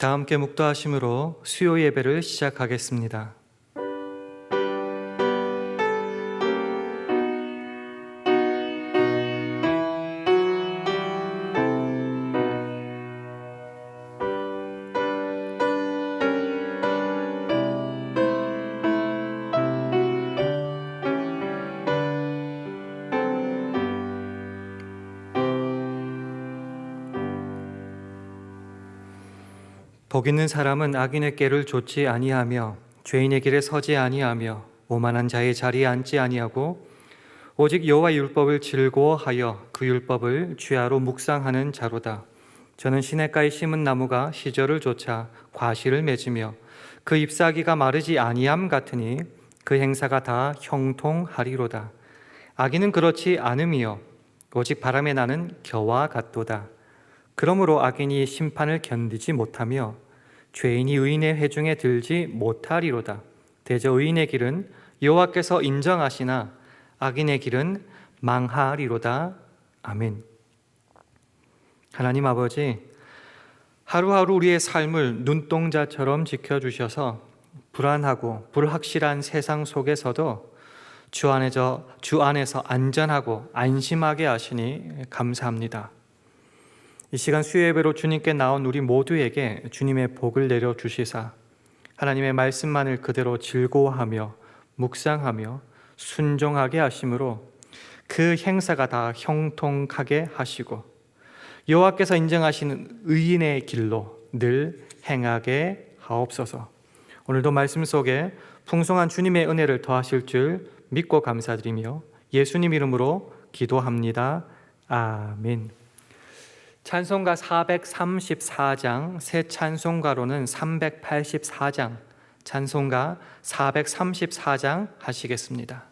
다 함께 묵도하심으로 수요 예배를 시작하겠습니다. 복 있는 사람은 악인의 꾀를 좇지 아니하며 죄인의 길에 서지 아니하며 오만한 자의 자리에 앉지 아니하고 오직 여호와의 율법을 즐거워하여 그 율법을 주야로 묵상하는 자로다. 저는 시냇가에 심은 나무가 시절을 좇아 과실을 맺으며 그 잎사귀가 마르지 아니함 같으니 그 행사가 다 형통하리로다. 악인은 그렇지 않음이요 오직 바람에 나는 겨와 같도다. 그러므로 악인이 심판을 견디지 못하며 죄인이 의인의 회중에 들지 못하리로다. 대저 의인의 길은 여호와께서 인정하시나 악인의 길은 망하리로다. 아멘. 하나님 아버지, 하루하루 우리의 삶을 눈동자처럼 지켜주셔서 불안하고 불확실한 세상 속에서도 주 안에서 안전하고 안심하게 하시니 감사합니다. 이 시간 수요 예배로 주님께 나온 우리 모두에게 주님의 복을 내려 주시사 하나님의 말씀만을 그대로 즐거워하며 묵상하며 순종하게 하심으로 그 행사가 다 형통하게 하시고 여호와께서 인정하시는 의인의 길로 늘 행하게 하옵소서. 오늘도 말씀 속에 풍성한 주님의 은혜를 더하실 줄 믿고 감사드리며 예수님 이름으로 기도합니다. 아멘. 찬송가 434장, 새 찬송가로는 384장, 찬송가 434장 하시겠습니다.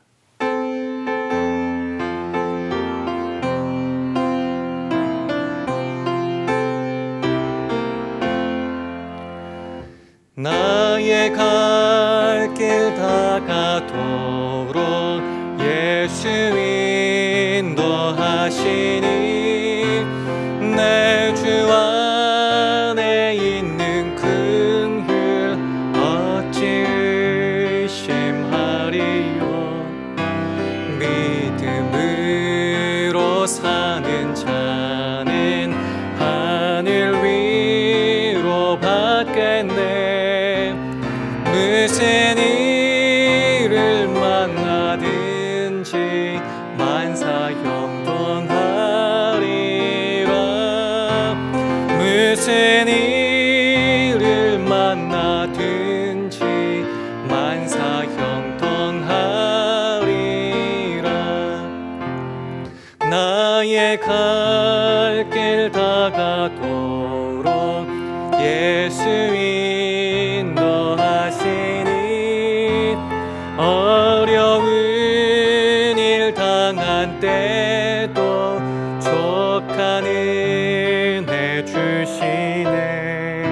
나의 갈 길 다가도록 예수 인도하시니 내 주 안에 있는 긍휼 어찌 의심하리요. 믿음으로 사는 자는 하늘 위로 받겠네. 무슨 일을 만나든지 만사 형통하리라. 무슨 일을 만나든지 만사 형통하리라. 나의 갈 길 다가도록 예수 인도하시니 어려운 일 당한 때도 족한 은혜 주시네.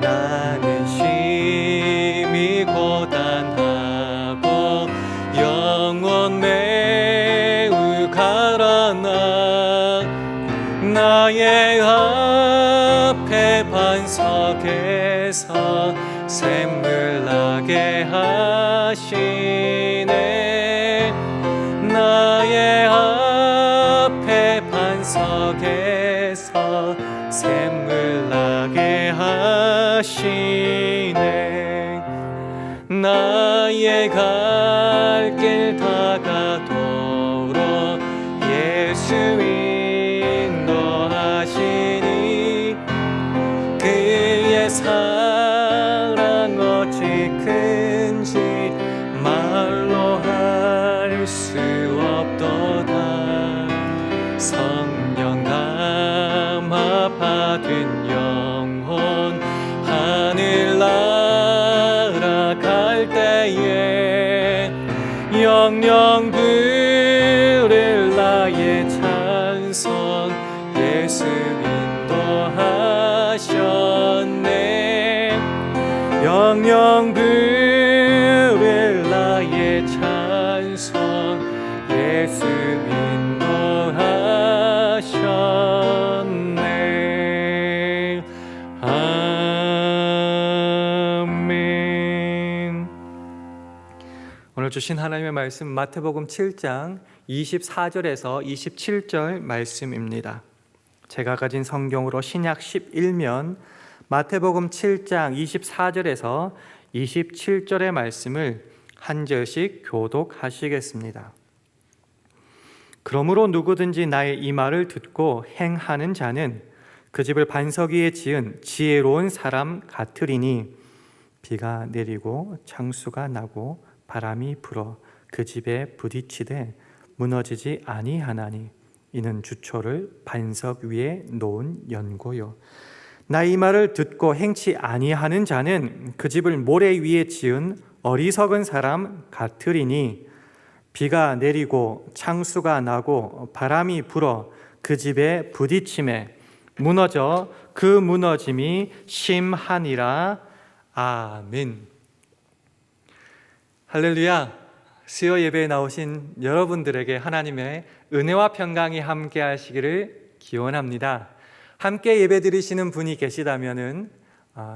나는 심히 고단하고 영혼 매우 가라나 나의 앞에 반석에서 샘물 나게 하시네. 나의 앞에 반석에서 샘물 나게 하시네. 나의 갈 길 다가도록 예수 인도하시니 그의 사랑 어찌 큰지 말로 할 수 없도다. 성령 감화 받은 영혼 하늘 날아갈 때에 영영 부를 나의 찬송 예수 인도하셨네. 영영 부를 나의 찬송 예수 인도하셨네. 아멘. 오늘 주신 하나님의 말씀 마태복음 7장 24절에서 27절 말씀입니다. 제가 가진 성경으로 신약 11면 마태복음 7장 24절에서 27절의 말씀을 한 절씩 교독하시겠습니다. 그러므로 누구든지 나의 이 말을 듣고 행하는 자는 그 집을 반석 위에 지은 지혜로운 사람 같으리니 비가 내리고 창수가 나고 바람이 불어 그 집에 부딪히되 무너지지 아니하나니 이는 주초를 반석 위에 놓은 연고요. 나 이 말을 듣고 행치 아니하는 자는 그 집을 모래 위에 지은 어리석은 사람 같으리니 비가 내리고 창수가 나고 바람이 불어 그 집에 부딪힘에 무너져 그 무너짐이 심하니라. 아멘. 할렐루야. 수요 예배에 나오신 여러분들에게 하나님의 은혜와 평강이 함께 하시기를 기원합니다. 함께 예배 드리시는 분이 계시다면은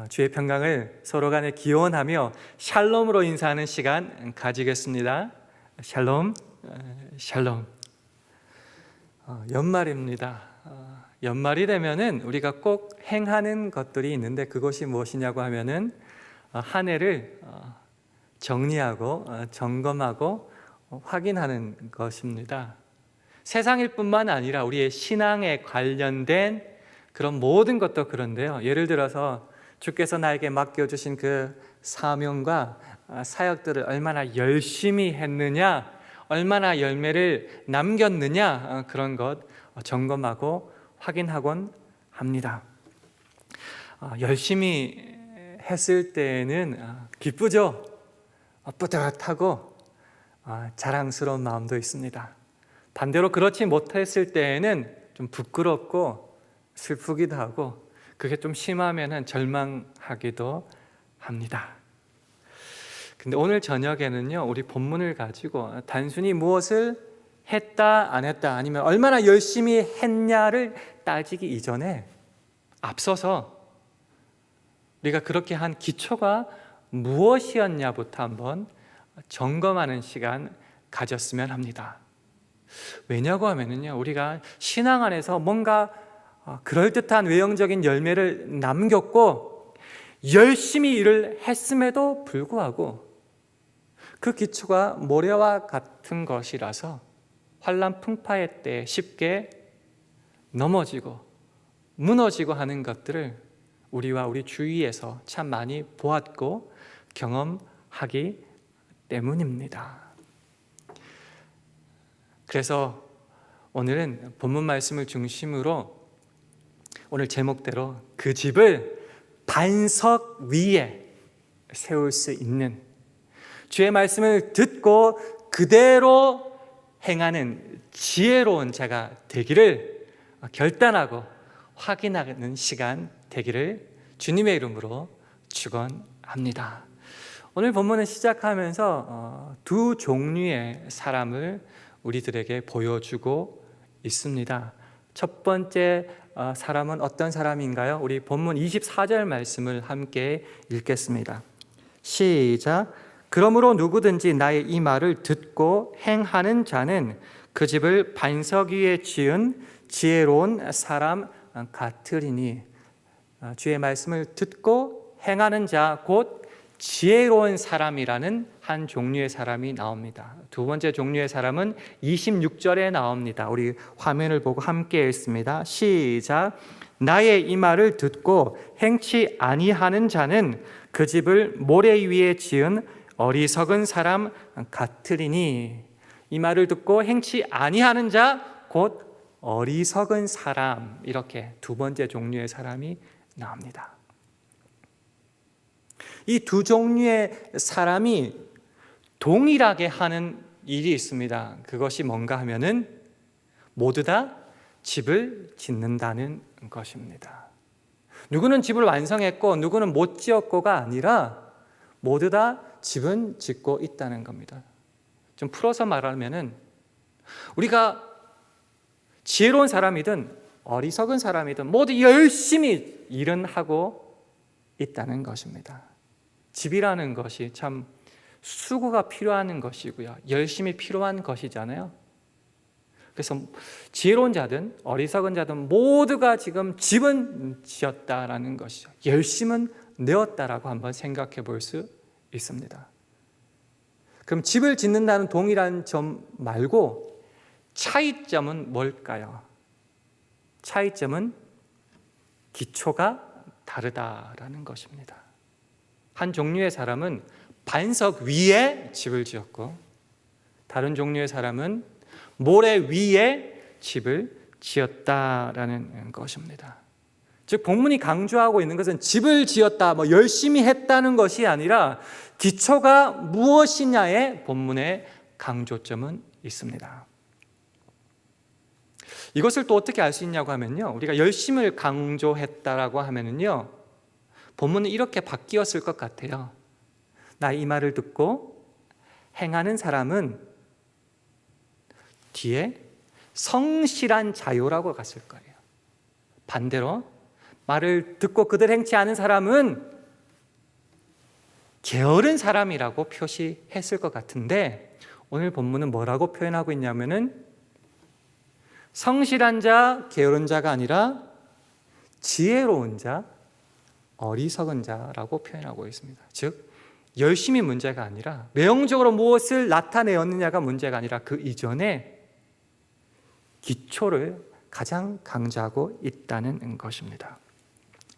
주의 평강을 서로 간에 기원하며 샬롬으로 인사하는 시간 가지겠습니다. 샬롬, 샬롬. 연말입니다. 연말이 되면은 우리가 꼭 행하는 것들이 있는데 그것이 무엇이냐고 하면은 한 해를 정리하고 점검하고 확인하는 것입니다. 세상일 뿐만 아니라 우리의 신앙에 관련된 그런 모든 것도 그런데요. 예를 들어서 주께서 나에게 맡겨주신 그 사명과 사역들을 얼마나 열심히 했느냐, 얼마나 열매를 남겼느냐, 그런 것 점검하고 확인하곤 합니다. 열심히 했을 때는 기쁘죠. 뿌듯하고 자랑스러운 마음도 있습니다. 반대로 그렇지 못했을 때에는 좀 부끄럽고 슬프기도 하고 그게 좀 심하면은 절망하기도 합니다. 근데 오늘 저녁에는요, 우리 본문을 가지고 단순히 무엇을 했다 안 했다 아니면 얼마나 열심히 했냐를 따지기 이전에 앞서서 우리가 그렇게 한 기초가 무엇이었냐부터 한번 점검하는 시간 가졌으면 합니다. 왜냐고 하면은요, 우리가 신앙 안에서 뭔가 그럴듯한 외형적인 열매를 남겼고 열심히 일을 했음에도 불구하고 그 기초가 모래와 같은 것이라서 환난 풍파의 때 쉽게 넘어지고 무너지고 하는 것들을 우리와 우리 주위에서 참 많이 보았고 경험하기 때문입니다. 그래서 오늘은 본문 말씀을 중심으로 오늘 제목대로 그 집을 반석 위에 세울 수 있는, 주의 말씀을 듣고 그대로 행하는 지혜로운 자가 되기를 결단하고 확인하는 시간 되기를 주님의 이름으로 축원합니다. 오늘 본문을 시작하면서 두 종류의 사람을 우리들에게 보여주고 있습니다. 첫 번째 사람은 어떤 사람인가요? 우리 본문 24절 말씀을 함께 읽겠습니다. 시작. 그러므로 누구든지 나의 이 말을 듣고 행하는 자는 그 집을 반석 위에 지은 지혜로운 사람 같으리니. 주의 말씀을 듣고 행하는 자 곧 지혜로운 사람이라는 한 종류의 사람이 나옵니다. 두 번째 종류의 사람은 26절에 나옵니다. 우리 화면을 보고 함께 읽습니다. 시작. 나의 이 말을 듣고 행치 아니하는 자는 그 집을 모래 위에 지은 어리석은 사람 같으리니. 이 말을 듣고 행치 아니하는 자 곧 어리석은 사람, 이렇게 두 번째 종류의 사람이 나옵니다. 이 두 종류의 사람이 동일하게 하는 일이 있습니다. 그것이 뭔가 하면은 모두 다 집을 짓는다는 것입니다. 누구는 집을 완성했고 누구는 못 지었고가 아니라 모두 다 집은 짓고 있다는 겁니다. 좀 풀어서 말하면은 우리가 지혜로운 사람이든 어리석은 사람이든 모두 열심히 일은 하고 있다는 것입니다. 집이라는 것이 참 수고가 필요한 것이고요. 열심이 필요한 것이잖아요. 그래서 지혜로운 자든 어리석은 자든 모두가 지금 집은 지었다라는 것이죠. 열심은 내었다라고 한번 생각해 볼 수 있습니다. 그럼 집을 짓는다는 동일한 점 말고 차이점은 뭘까요? 차이점은 기초가 다르다라는 것입니다. 한 종류의 사람은 반석 위에 집을 지었고 다른 종류의 사람은 모래 위에 집을 지었다라는 것입니다. 즉 본문이 강조하고 있는 것은 집을 지었다, 열심히 했다는 것이 아니라 기초가 무엇이냐에 본문의 강조점은 있습니다. 이것을 또 어떻게 알 수 있냐고 하면요, 우리가 열심을 강조했다라고 하면은요, 본문은 이렇게 바뀌었을 것 같아요. 나 이 말을 듣고 행하는 사람은 뒤에 성실한 자요라고 갔을 거예요. 반대로 말을 듣고 그대로 행치 않은 사람은 게으른 사람이라고 표시했을 것 같은데 오늘 본문은 뭐라고 표현하고 있냐면은 성실한 자, 게으른 자가 아니라 지혜로운 자, 어리석은 자라고 표현하고 있습니다. 즉 열심이 문제가 아니라 외형적으로 무엇을 나타내었느냐가 문제가 아니라 그 이전에 기초를 가장 강조하고 있다는 것입니다.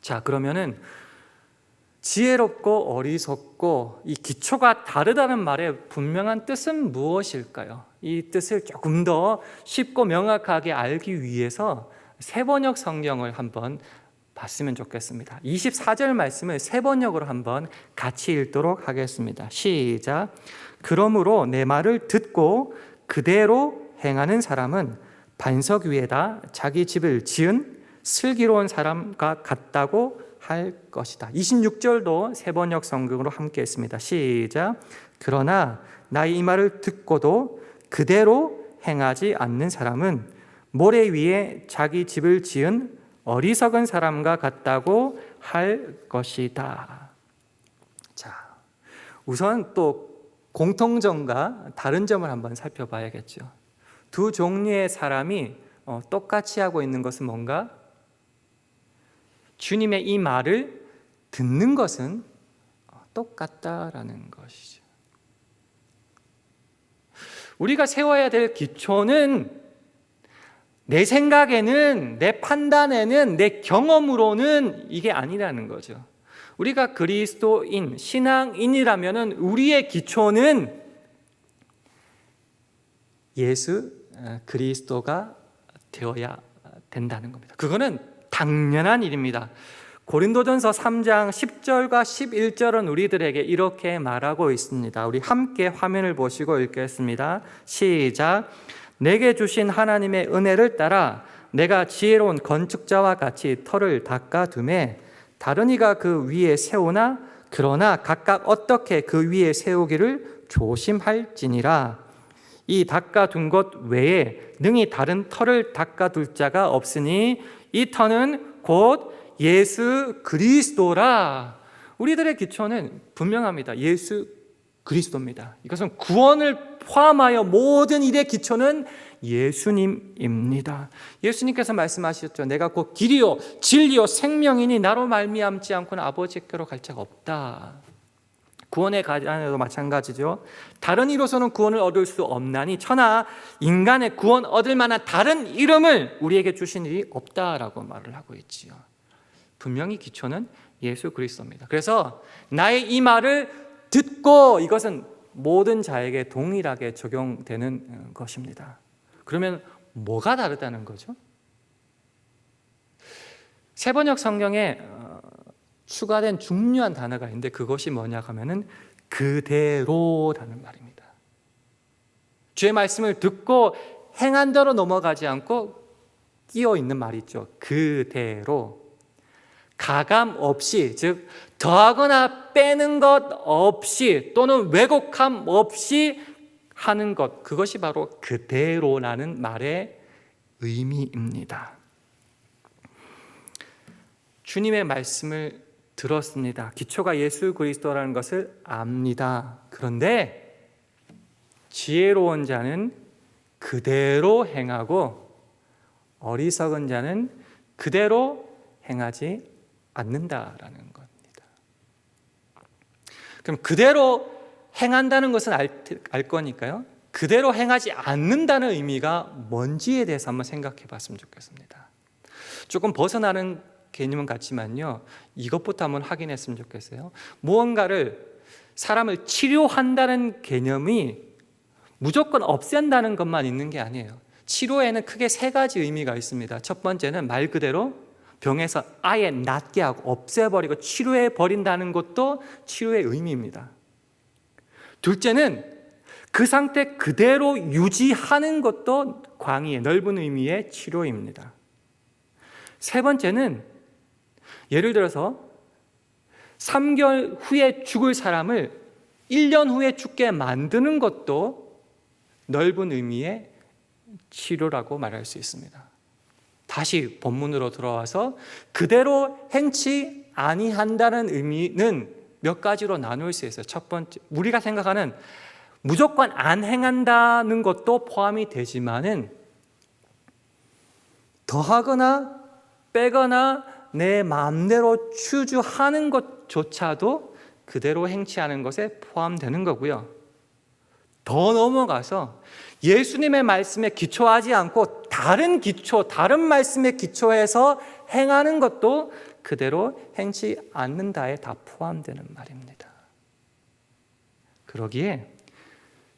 자, 그러면은 지혜롭고 어리석고 이 기초가 다르다는 말의 분명한 뜻은 무엇일까요? 이 뜻을 조금 더 쉽고 명확하게 알기 위해서 세번역 성경을 한번 봤으면 좋겠습니다. 24절 말씀을 세번역으로 한번 같이 읽도록 하겠습니다. 시작. 그러므로 내 말을 듣고 그대로 행하는 사람은 반석 위에다 자기 집을 지은 슬기로운 사람과 같다고 할 것이다. 26절도 세번역 성경으로 함께 했습니다. 시작. 그러나 나의 이 말을 듣고도 그대로 행하지 않는 사람은 모래 위에 자기 집을 지은 어리석은 사람과 같다고 할 것이다. 자, 우선 또 공통점과 다른 점을 한번 살펴봐야겠죠. 두 종류의 사람이 똑같이 하고 있는 것은 뭔가? 주님의 이 말을 듣는 것은 똑같다라는 것이죠. 우리가 세워야 될 기초는 내 생각에는, 내 판단에는, 내 경험으로는 이게 아니라는 거죠. 우리가 그리스도인, 신앙인이라면 우리의 기초는 예수 그리스도가 되어야 된다는 겁니다. 그거는 당연한 일입니다. 고린도전서 3장 10절과 11절은 우리들에게 이렇게 말하고 있습니다. 우리 함께 화면을 보시고 읽겠습니다. 시작. 내게 주신 하나님의 은혜를 따라 내가 지혜로운 건축자와 같이 터를 닦아두매 다른 이가 그 위에 세우나 그러나 각각 어떻게 그 위에 세우기를 조심할지니라. 이 닦아둔 것 외에 능히 다른 터를 닦아둘 자가 없으니 이 터는 곧 예수 그리스도라. 우리들의 기초는 분명합니다. 예수 그리스도입니다. 이것은 구원을 포함하여 모든 일의 기초는 예수님입니다. 예수님께서 말씀하셨죠. 내가 곧 길이요 진리요 생명이니 나로 말미암지 않고는 아버지께로 갈 자가 없다. 구원의 가난에도 마찬가지죠. 다른 이로서는 구원을 얻을 수 없나니 천하 인간의 구원 얻을 만한 다른 이름을 우리에게 주신 일이 없다라고 말을 하고 있지요. 분명히 기초는 예수 그리스도입니다. 그래서 나의 이 말을 듣고 이것은 모든 자에게 동일하게 적용되는 것입니다. 그러면 뭐가 다르다는 거죠? 세번역 성경에 추가된 중요한 단어가 있는데 그것이 뭐냐 하면은 그대로라는 말입니다. 주의 말씀을 듣고 행한 대로 넘어가지 않고 끼어 있는 말이 있죠. 그대로. 가감 없이, 즉 더하거나 빼는 것 없이 또는 왜곡함 없이 하는 것, 그것이 바로 그대로라는 말의 의미입니다. 주님의 말씀을 들었습니다. 기초가 예수 그리스도라는 것을 압니다. 그런데 지혜로운 자는 그대로 행하고 어리석은 자는 그대로 행하지 않는다라는 겁니다. 그럼 그대로 행한다는 것은 알 거니까요. 그대로 행하지 않는다는 의미가 뭔지에 대해서 한번 생각해 봤으면 좋겠습니다. 조금 벗어나는 개념은 같지만요, 이것부터 한번 확인했으면 좋겠어요. 무언가를, 사람을 치료한다는 개념이 무조건 없앤다는 것만 있는 게 아니에요. 치료에는 크게 세 가지 의미가 있습니다. 첫 번째는 말 그대로 병에서 아예 낫게 하고 없애버리고 치료해 버린다는 것도 치료의 의미입니다. 둘째는 그 상태 그대로 유지하는 것도 광의의 넓은 의미의 치료입니다. 세 번째는 예를 들어서 3개월 후에 죽을 사람을 1년 후에 죽게 만드는 것도 넓은 의미의 치료라고 말할 수 있습니다. 다시 본문으로 돌아와서 그대로 행치 아니한다는 의미는 몇 가지로 나눌 수 있어요. 첫 번째, 우리가 생각하는 무조건 안 행한다는 것도 포함이 되지만은 더하거나 빼거나 내 마음대로 추주하는 것조차도 그대로 행치하는 것에 포함되는 거고요. 더 넘어가서 예수님의 말씀에 기초하지 않고 다른 기초, 다른 말씀에 기초해서 행하는 것도 그대로 행치 않는다에 다 포함되는 말입니다. 그러기에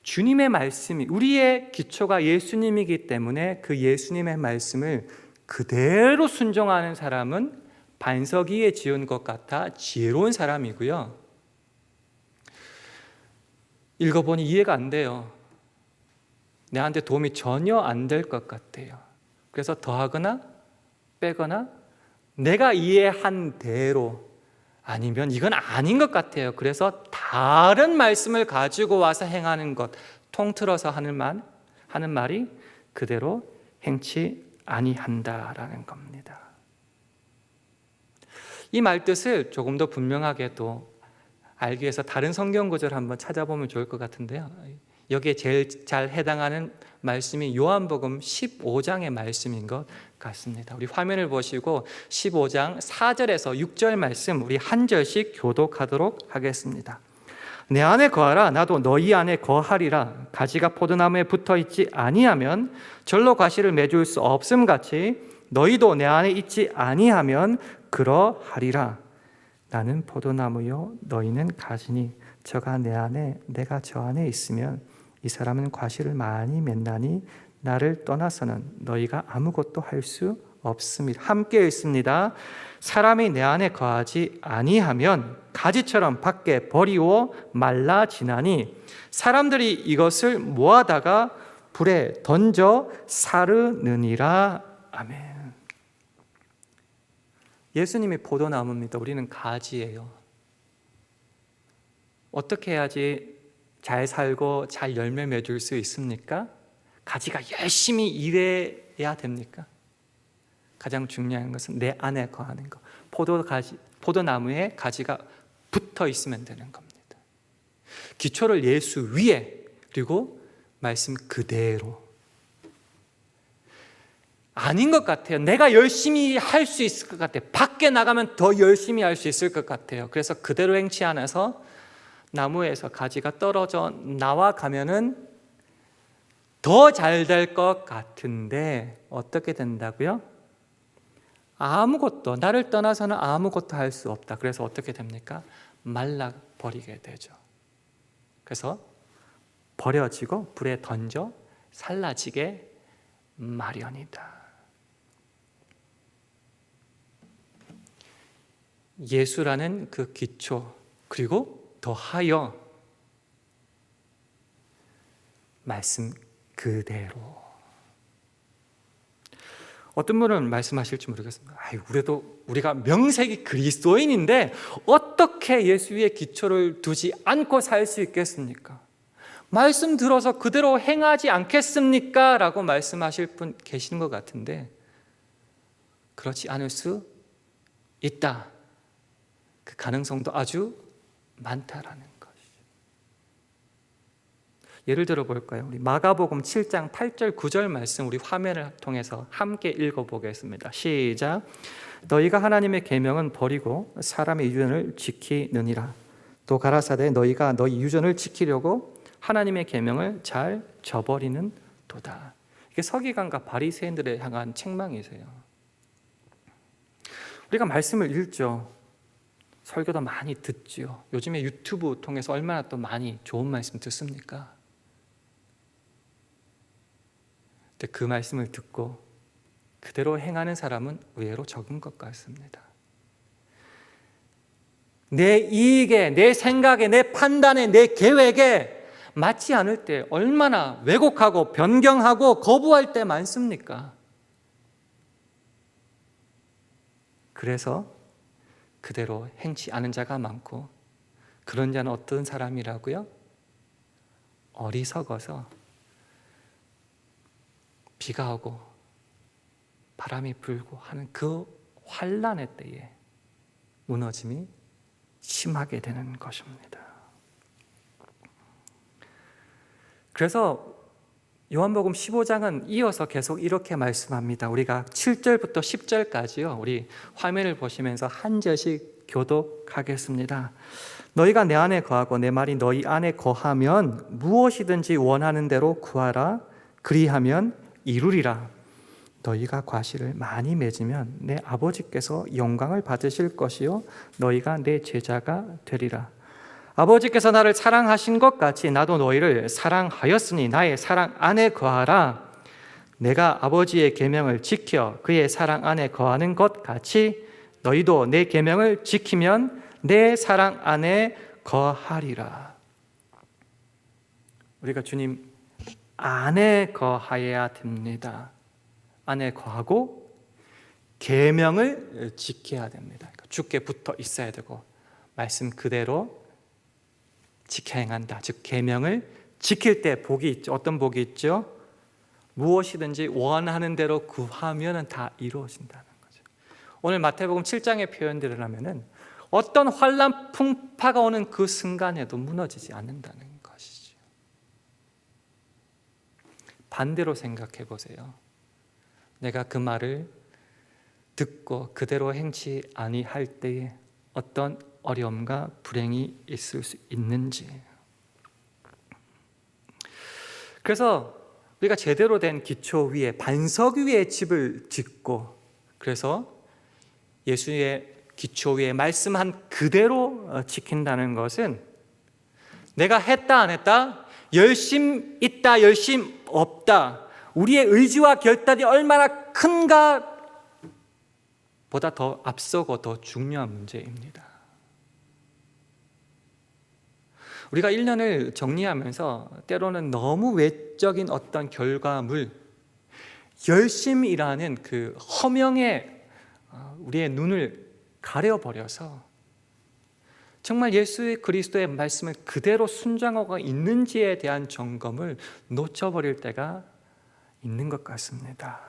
주님의 말씀이, 우리의 기초가 예수님이기 때문에 그 예수님의 말씀을 그대로 순종하는 사람은 반석 위에 지은 것 같아 지혜로운 사람이고요. 읽어보니 이해가 안 돼요. 내한테 도움이 전혀 안 될 것 같아요. 그래서 더하거나 빼거나 내가 이해한 대로, 아니면 이건 아닌 것 같아요. 그래서 다른 말씀을 가지고 와서 행하는 것, 통틀어서 하는 말이 그대로 행치 아니한다라는 겁니다. 이 말뜻을 조금 더 분명하게 또 알기 위해서 다른 성경 구절을 한번 찾아보면 좋을 것 같은데요. 여기에 제일 잘 해당하는 말씀이 요한복음 15장의 말씀인 것 같습니다. 우리 화면을 보시고 15장 4절에서 6절 말씀 우리 한 절씩 교독하도록 하겠습니다. 내 안에 거하라, 나도 너희 안에 거하리라. 가지가 포도나무에 붙어있지 아니하면 절로 과실을 맺을 수 없음 같이 너희도 내 안에 있지 아니하면 그러하리라. 나는 포도나무요 너희는 가지니 저가 내 안에 내가 저 안에 있으면 이 사람은 과실을 많이 맺나니 나를 떠나서는 너희가 아무것도 할 수 없습니다. 함께 읽습니다. 사람이 내 안에 거하지 아니하면 가지처럼 밖에 버리고 말라지나니 사람들이 이것을 모아다가 불에 던져 사르느니라. 아멘. 예수님이 포도나무입니다. 우리는 가지예요. 어떻게 해야지 잘 살고 잘 열매 맺을 수 있습니까? 가지가 열심히 일해야 됩니까? 가장 중요한 것은 내 안에 거하는 것. 포도나무에 가지가 붙어 있으면 되는 겁니다. 기초를 예수 위에, 그리고 말씀 그대로. 아닌 것 같아요. 내가 열심히 할 수 있을 것 같아요. 밖에 나가면 더 열심히 할 수 있을 것 같아요. 그래서 그대로 행치 않아서 나무에서 가지가 떨어져 나와가면은 더 잘 될 것 같은데 어떻게 된다고요? 아무것도, 나를 떠나서는 아무것도 할 수 없다. 그래서 어떻게 됩니까? 말라버리게 되죠. 그래서 버려지고 불에 던져 살라지게 마련이다. 예수라는 그 기초, 그리고 더하여 말씀 그대로. 어떤 분은 말씀하실지 모르겠습니다. 우리가 명색이 그리스도인인데 어떻게 예수 위에 기초를 두지 않고 살 수 있겠습니까? 말씀 들어서 그대로 행하지 않겠습니까? 라고 말씀하실 분 계시는 것 같은데 그렇지 않을 수 있다. 그 가능성도 아주 많다라는 것이죠. 예를 들어 볼까요? 우리 마가복음 7장 8절 9절 말씀 우리 화면을 통해서 함께 읽어보겠습니다. 시작. 너희가 하나님의 계명은 버리고 사람의 유전을 지키느니라. 또 가라사대 너희가 너희 유전을 지키려고 하나님의 계명을 잘 저버리는 도다. 이게 서기관과 바리새인들에 향한 책망이세요. 우리가 말씀을 읽죠. 설교도 많이 듣죠. 요즘에 유튜브 통해서 얼마나 또 많이 좋은 말씀 듣습니까? 근데 그 말씀을 듣고 그대로 행하는 사람은 의외로 적은 것 같습니다. 내 이익에, 내 생각에, 내 판단에, 내 계획에 맞지 않을 때 얼마나 왜곡하고 변경하고 거부할 때 많습니까? 그래서 그대로 행치 않은 자가 많고, 그런 자는 어떤 사람이라고요? 어리석어서 비가 오고 바람이 불고 하는 그 환난의 때에 무너짐이 심하게 되는 것입니다. 그래서 요한복음 15장은 이어서 계속 이렇게 말씀합니다. 우리가 7절부터 10절까지요. 우리 화면을 보시면서 한 절씩 교독하겠습니다. 너희가 내 안에 거하고 내 말이 너희 안에 거하면 무엇이든지 원하는 대로 구하라. 그리하면 이루리라. 너희가 과실을 많이 맺으면 내 아버지께서 영광을 받으실 것이요 너희가 내 제자가 되리라. 아버지께서 나를 사랑하신 것 같이 나도 너희를 사랑하였으니 나의 사랑 안에 거하라. 내가 아버지의 계명을 지켜 그의 사랑 안에 거하는 것 같이 너희도 내 계명을 지키면 내 사랑 안에 거하리라. 우리가 주님 안에 거하여야 됩니다. 안에 거하고 계명을 지켜야 됩니다. 주께 붙어 있어야 되고 말씀 그대로 지켜 행한다. 즉 계명을 지킬 때 복이 있죠. 어떤 복이 있죠? 무엇이든지 원하는 대로 구하면 다 이루어진다는 거죠. 오늘 마태복음 7장의 표현들을 하면은 어떤 환난 풍파가 오는 그 순간에도 무너지지 않는다는 것이죠. 반대로 생각해 보세요. 내가 그 말을 듣고 그대로 행치 아니할 때에 어떤 어려움과 불행이 있을 수 있는지. 그래서 우리가 제대로 된 기초 위에 반석 위에 집을 짓고, 그래서 예수의 기초 위에 말씀한 그대로 지킨다는 것은 내가 했다 안 했다, 열심 있다 열심 없다, 우리의 의지와 결단이 얼마나 큰가 보다 더 앞서고 더 중요한 문제입니다. 우리가 1년을 정리하면서 때로는 너무 외적인 어떤 결과물, 열심이라는 그 허명에 우리의 눈을 가려버려서 정말 예수 그리스도의 말씀을 그대로 순종하고 있는지에 대한 점검을 놓쳐버릴 때가 있는 것 같습니다.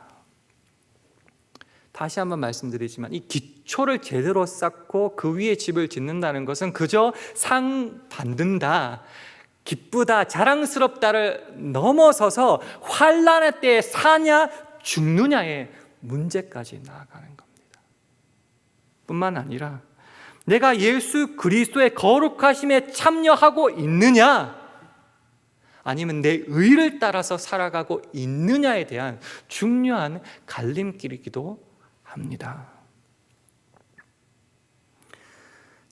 다시 한번 말씀드리지만 이 기초를 제대로 쌓고 그 위에 집을 짓는다는 것은 그저 상 받는다, 기쁘다, 자랑스럽다를 넘어서서 환난의 때에 사냐 죽느냐의 문제까지 나아가는 겁니다. 뿐만 아니라 내가 예수 그리스도의 거룩하심에 참여하고 있느냐, 아니면 내 의를 따라서 살아가고 있느냐에 대한 중요한 갈림길이기도 합니다.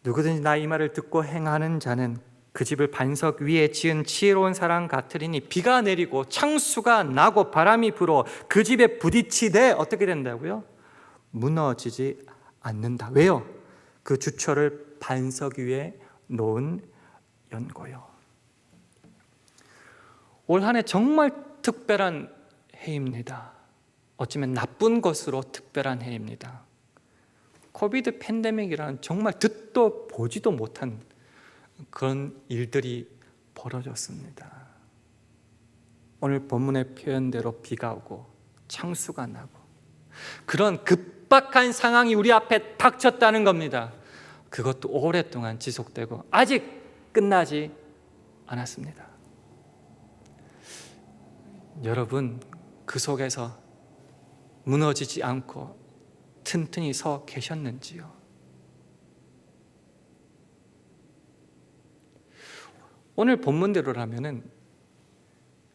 누구든지 나 이 말을 듣고 행하는 자는 그 집을 반석 위에 지은 지혜로운 사람 같으리니 비가 내리고 창수가 나고 바람이 불어 그 집에 부딪히되 어떻게 된다고요? 무너지지 않는다. 왜요? 그 주처를 반석 위에 놓은 연고요. 올 한 해 정말 특별한 해입니다. 어쩌면 나쁜 것으로 특별한 해입니다. 코비드 팬데믹이라는 정말 듣도 보지도 못한 그런 일들이 벌어졌습니다. 오늘 본문의 표현대로 비가 오고 창수가 나고 그런 급박한 상황이 우리 앞에 닥쳤다는 겁니다. 그것도 오랫동안 지속되고 아직 끝나지 않았습니다. 여러분, 그 속에서 무너지지 않고 튼튼히 서 계셨는지요? 오늘 본문대로라면은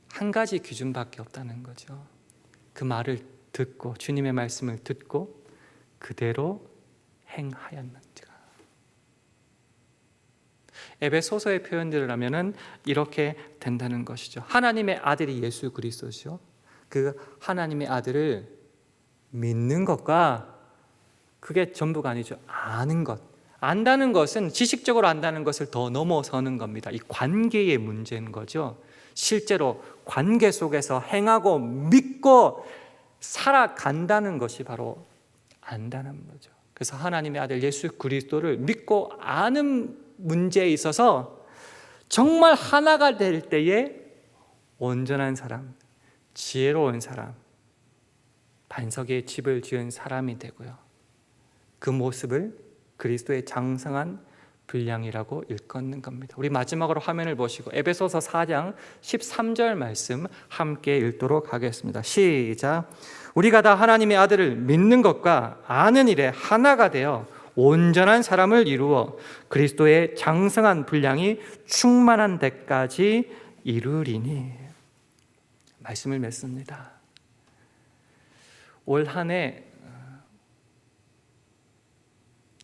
한 가지 기준밖에 없다는 거죠. 그 말을 듣고, 주님의 말씀을 듣고 그대로 행하였는지라. 에베소서의 표현대로라면은 이렇게 된다는 것이죠. 하나님의 아들이 예수 그리스도죠. 그 하나님의 아들을 믿는 것과, 그게 전부가 아니죠. 아는 것. 안다는 것은, 지식적으로 안다는 것을 더 넘어서는 겁니다. 이 관계의 문제인 거죠. 실제로 관계 속에서 행하고 믿고 살아간다는 것이 바로 안다는 거죠. 그래서 하나님의 아들 예수 그리스도를 믿고 아는 문제에 있어서 정말 하나가 될 때에 온전한 사람, 지혜로운 사람, 반석에 집을 지은 사람이 되고요. 그 모습을 그리스도의 장성한 분량이라고 일컫는 겁니다. 우리 마지막으로 화면을 보시고 에베소서 4장 13절 말씀 함께 읽도록 하겠습니다. 시작. 우리가 다 하나님의 아들을 믿는 것과 아는 일에 하나가 되어 온전한 사람을 이루어 그리스도의 장성한 분량이 충만한 데까지 이르리니. 말씀을 맺습니다. 올 한 해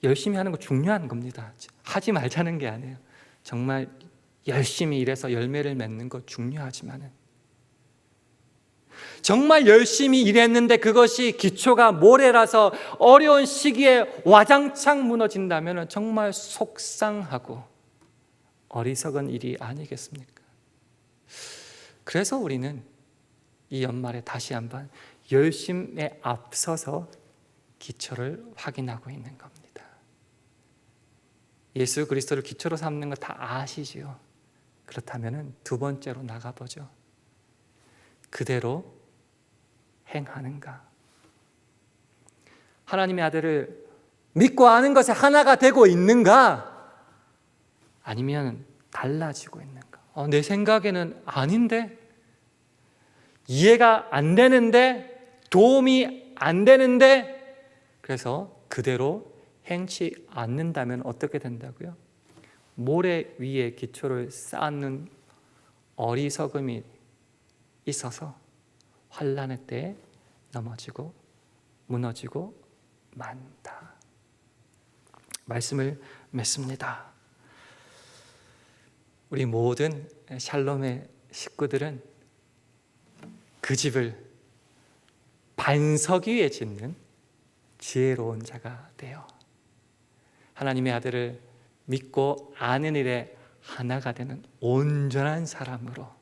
열심히 하는 거 중요한 겁니다. 하지 말자는 게 아니에요. 정말 열심히 일해서 열매를 맺는 거 중요하지만은, 정말 열심히 일했는데 그것이 기초가 모래라서 어려운 시기에 와장창 무너진다면 정말 속상하고 어리석은 일이 아니겠습니까? 그래서 우리는 이 연말에 다시 한번 열심에 앞서서 기초를 확인하고 있는 겁니다. 예수 그리스도를 기초로 삼는 거 다 아시지요? 그렇다면 두 번째로 나가보죠. 그대로 행하는가? 하나님의 아들을 믿고 아는 것에 하나가 되고 있는가? 아니면 달라지고 있는가? 내 생각에는 아닌데, 이해가 안 되는데, 도움이 안 되는데, 그래서 그대로 행치 않는다면 어떻게 된다고요? 모래 위에 기초를 쌓는 어리석음이 있어서 환난의 때에 넘어지고 무너지고 만다. 말씀을 맺습니다. 우리 모든 샬롬의 식구들은 그 집을 반석 위에 짓는 지혜로운 자가 되어 하나님의 아들을 믿고 아는 일에 하나가 되는 온전한 사람으로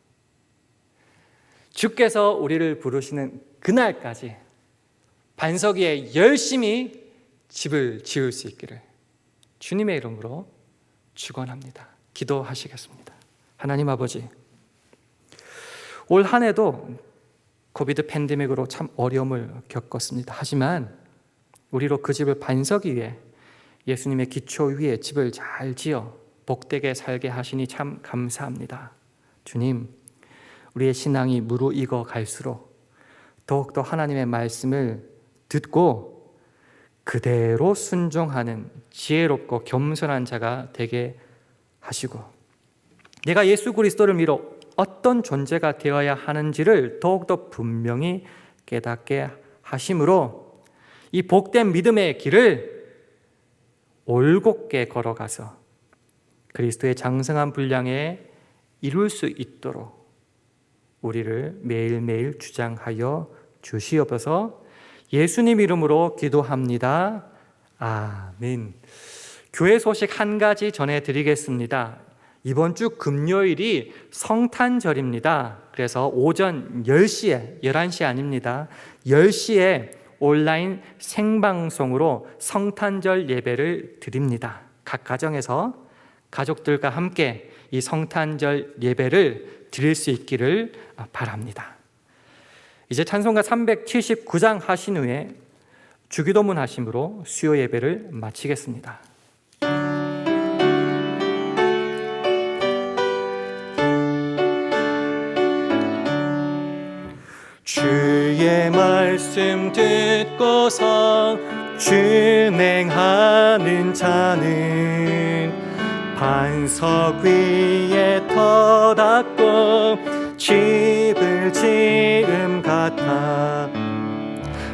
주께서 우리를 부르시는 그날까지 반석 위에 열심히 집을 지을 수 있기를 주님의 이름으로 축원합니다. 기도하시겠습니다. 하나님 아버지, 올 한 해도 코비드 팬데믹으로 참 어려움을 겪었습니다. 하지만 우리로 그 집을 반석 위에, 예수님의 기초 위에 집을 잘 지어 복되게 살게 하시니 참 감사합니다. 주님, 우리의 신앙이 무르익어 갈수록 더욱더 하나님의 말씀을 듣고 그대로 순종하는 지혜롭고 겸손한 자가 되게 하시고, 내가 예수 그리스도를 믿어 어떤 존재가 되어야 하는지를 더욱더 분명히 깨닫게 하심으로 이 복된 믿음의 길을 올곧게 걸어가서 그리스도의 장성한 분량에 이룰 수 있도록 우리를 매일매일 주장하여 주시옵소서. 예수님 이름으로 기도합니다. 아멘. 교회 소식 한 가지 전해드리겠습니다. 이번 주 금요일이 성탄절입니다. 그래서 오전 10시에, 11시 아닙니다. 10시에 온라인 생방송으로 성탄절 예배를 드립니다. 각 가정에서 가족들과 함께 이 성탄절 예배를 드릴 수 있기를 바랍니다. 이제 찬송가 379장 하신 후에 주기도문 하심으로 수요 예배를 마치겠습니다. 주의 말씀 듣고서 준행하는 자는 반석 위에 터닫고 집을 지음 같아.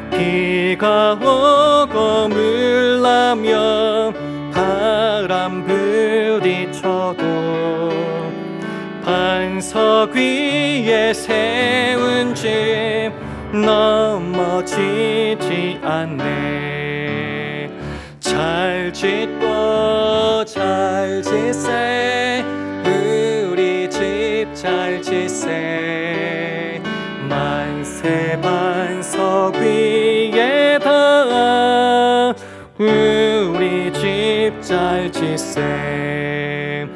비가 오고 물나며 바람 부딪혀도 반석 위에 세운 집 넘어지지 않네. 잘 짓고 잘 짓세, 우리 집 잘 짓세. 만세 반석 위에다 우리 집 잘 짓세.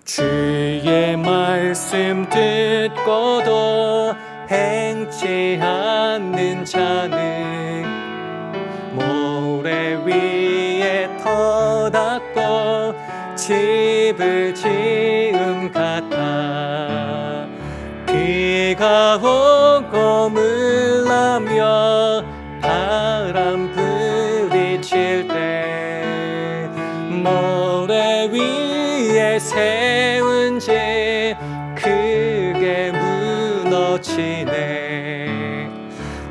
주의 말씀 듣고도 행치 않는 자는 모래 위에 터닫고 집을 지음 같아. 비가 오고 물나며 바람 부딪힐 때 모래 위에 세운 집 크게 무너지네.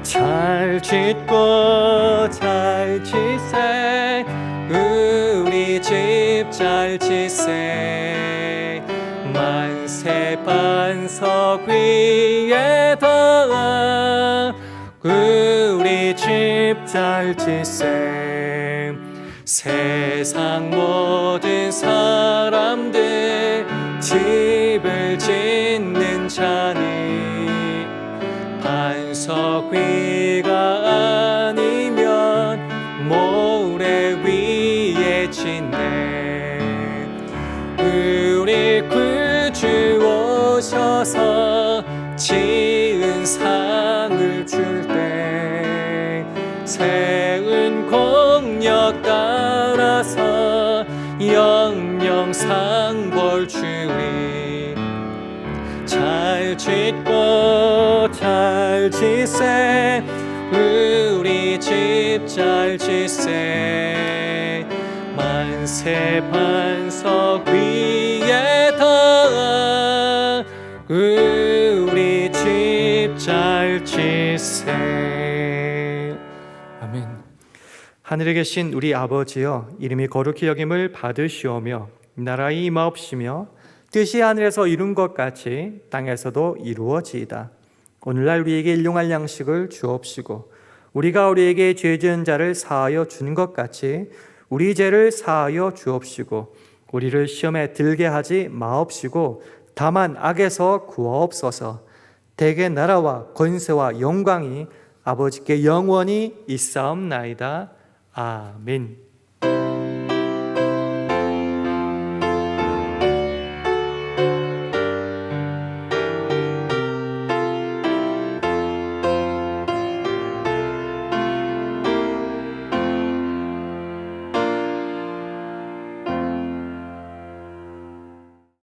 잘 짓고 잘 짓세, 우리 집 잘 짓세. 만세 반석 위에다 우리 집 잘 짓세. 세상 모든 사람들 집을 짓는 자니 반석 위가 아니면 모래 위에 짓네. 우리 구주 오셔서 지은 상을 줄 때 세운 공력 따라서 영영 상벌 주리. 잘 짓고 잘 짓세, 우리 집 잘 짓세. 만세 반석 위에다 우리 집 잘 짓세. 아멘. 하늘에 계신 우리 아버지여, 이름이 거룩히 여김을 받으시오며 나라의 임하옵시며 뜻이 하늘에서 이룬 것 같이 땅에서도 이루어지이다. 오늘날 우리에게 일용할 양식을 주옵시고 우리가 우리에게 죄 지은 자를 사하여 주는 것 같이 우리 죄를 사하여 주옵시고 우리를 시험에 들게 하지 마옵시고 다만 악에서 구하옵소서. 대개 나라와 권세와 영광이 아버지께 영원히 있사옵나이다. 아멘.